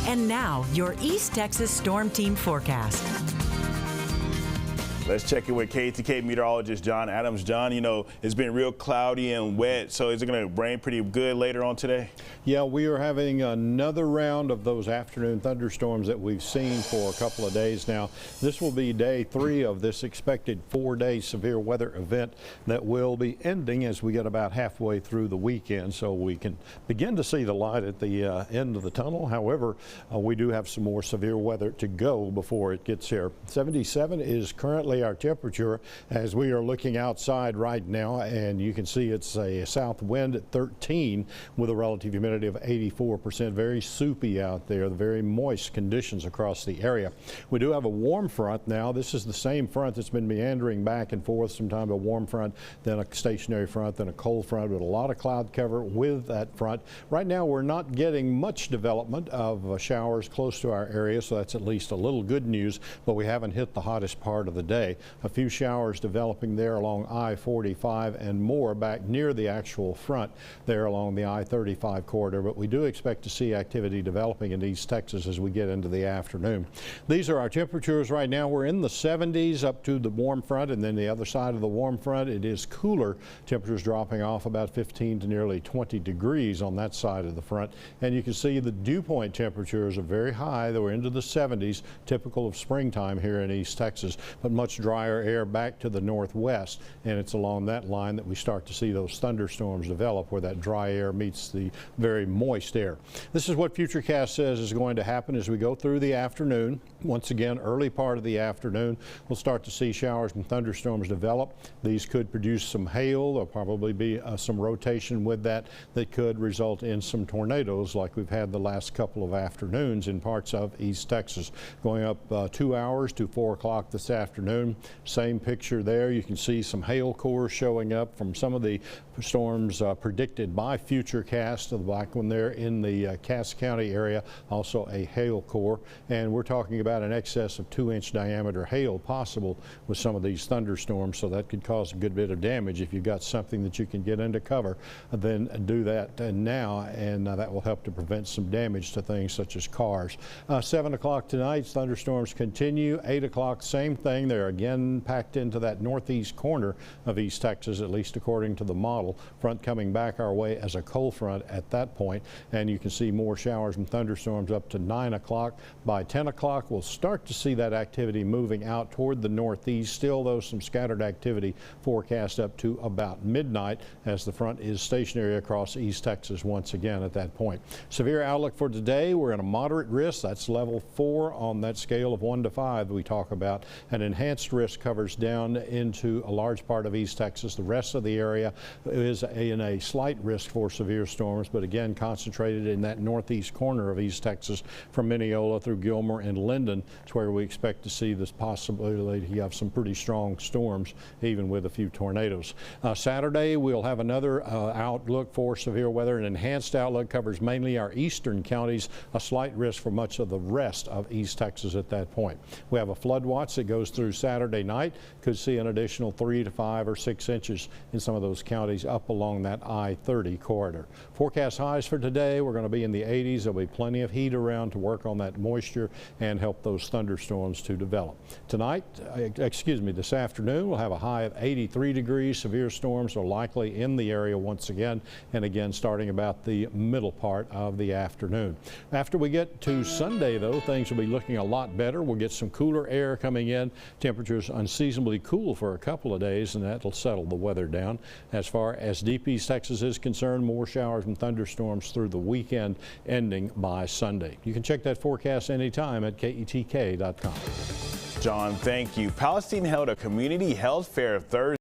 And now, your East Texas Storm Team forecast. Let's check it with KTK meteorologist John Adams. John, you know, it's been real cloudy and wet, so is it going to rain pretty good later on today? Yeah, we are having another round of those afternoon thunderstorms that we've seen for a couple of days now. This will be day 3 of this expected 4-day severe weather event that will be ending as we get about halfway through the weekend, so we can begin to see the light at the end of the tunnel. However, we do have some more severe weather to go before it gets here. 77 is currently our temperature as we are looking outside right now, and you can see it's a south wind at 13 with a relative humidity of 84%. Very soupy out there, the very moist conditions across the area. We do have a warm front now. This is the same front that's been meandering back and forth, sometimes a warm front, then a stationary front, then a cold front, with a lot of cloud cover with that front. Right now we're not getting much development of showers close to our area, so that's at least a little good news, but we haven't hit the hottest part of the day. A few showers developing there along I-45 and more back near the actual front there along the I-35 corridor, but we do expect to see activity developing in East Texas as we get into the afternoon. These are our temperatures right now. We're in the 70s up to the warm front, and then the other side of the warm front it is cooler. Temperatures dropping off about 15 to nearly 20 degrees on that side of the front, and you can see the dew point temperatures are very high. They were into the 70s, typical of springtime here in East Texas, but much drier air back to the northwest, and it's along that line that we start to see those thunderstorms develop, where that dry air meets the very moist air. This is what Futurecast says is going to happen as we go through the afternoon. Once again, early part of the afternoon, we'll start to see showers and thunderstorms develop. These could produce some hail. There'll probably be some rotation with that could result in some tornadoes like we've had the last couple of afternoons in parts of East Texas. Going up 2 hours to 4 o'clock this afternoon. Same picture there. You can see some hail cores showing up from some of the storms predicted by Futurecast. The black one there in the Cass County area, also a hail core, and we're talking about an excess of 2-inch diameter hail possible with some of these thunderstorms, so that could cause a good bit of damage. If you've got something that you can get into cover, then do that now, and that will help to prevent some damage to things such as cars. 7 o'clock tonight, thunderstorms continue. 8 o'clock, same thing. They're again packed into that northeast corner of East Texas, at least according to the model. Front coming back our way as a cold front at that point, and you can see more showers and thunderstorms up to 9 o'clock. By 10 o'clock, we'll start to see that activity moving out toward the northeast. Still, though, some scattered activity forecast up to about midnight as the front is stationary across East Texas once again at that point. Severe outlook for today. We're in a moderate risk. That's level 4 on that scale of 1 to 5 we talk about. An enhanced risk covers down into a large part of East Texas. The rest of the area is in a slight risk for severe storms, but again concentrated in that northeast corner of East Texas from Mineola through Gilmer and Linden. It's where we expect to see this possibility of some pretty strong storms, even with a few tornadoes. Saturday, we'll have another outlook for severe weather. An enhanced outlook covers mainly our eastern counties, a slight risk for much of the rest of East Texas at that point. We have a flood watch that goes through Saturday night. Could see an additional 3 to 5 or 6 inches in some of those counties up along that I-30 corridor. Forecast highs for today, we're going to be in the 80s. There'll be plenty of heat around to work on that moisture and help those thunderstorms to develop. Tonight, this afternoon, we'll have a high of 83 degrees. Severe storms are likely in the area once again, and again starting about the middle part of the afternoon. After we get to Sunday, though, things will be looking a lot better. We'll get some cooler air coming in. Temperatures unseasonably cool for a couple of days, and that'll settle the weather down. As far as deep East Texas is concerned, more showers and thunderstorms through the weekend, ending by Sunday. You can check that forecast anytime at KETK.com. John, thank you. Palestine held a community health fair Thursday.